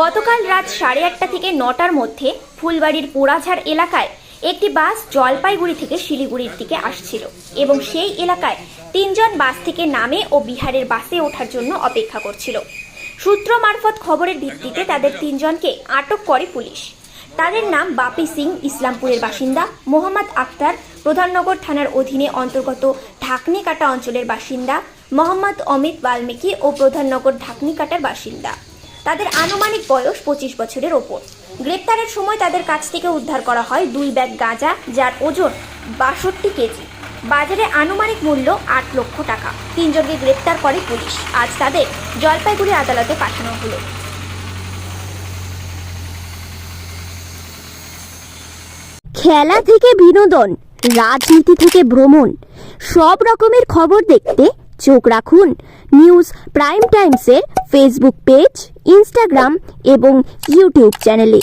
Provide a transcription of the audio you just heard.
গতকাল রাত 8:30 থেকে 9টার মধ্যে ফুলবাড়ির পোড়াঝাড় এলাকায় একটি বাস জলপাইগুড়ি থেকে শিলিগুড়ির দিকে আসছিল এবং সেই এলাকায় 3 জন বাস থেকে নামে ও বিহারের বাসে ওঠার জন্য অপেক্ষা করছিল। সূত্র মারফত খবরের ভিত্তিতে তাদের 3 জনকে আটক করে পুলিশ। তাদের নাম বাপি সিং, ইসলামপুরের বাসিন্দা; মোহাম্মদ আক্তার, প্রধাননগর থানার অধীনে অন্তর্গত ঢাকনিকাটা অঞ্চলের বাসিন্দা; মোহাম্মদ অমিত বাল্মীকি ও প্রধাননগর ঢাকনিকাটার বাসিন্দা। তাদের আনুমানিক বয়স 25 বছরের ওপর। গ্রেপ্তারের সময় তাদের কাছ থেকে উদ্ধার করা হয় 2 ব্যাগ গাঁজা, যার ওজন 62 কেজি। বাজারে আনুমানিক মূল্য 8 লক্ষ টাকা। 3 জনকে গ্রেপ্তার করে পুলিশ। আজ তাদের জলপাইগুড়ি আদালতে পাঠানো হলো। খেলা থেকে বিনোদন, রাজনীতি থেকে ভ্রমণ, সব রকমের খবর দেখতে চোখ রাখুন নিউজ প্রাইম টাইমসের ফেসবুক পেজ, ইনস্টাগ্রাম এবং ইউটিউব চ্যানেলে।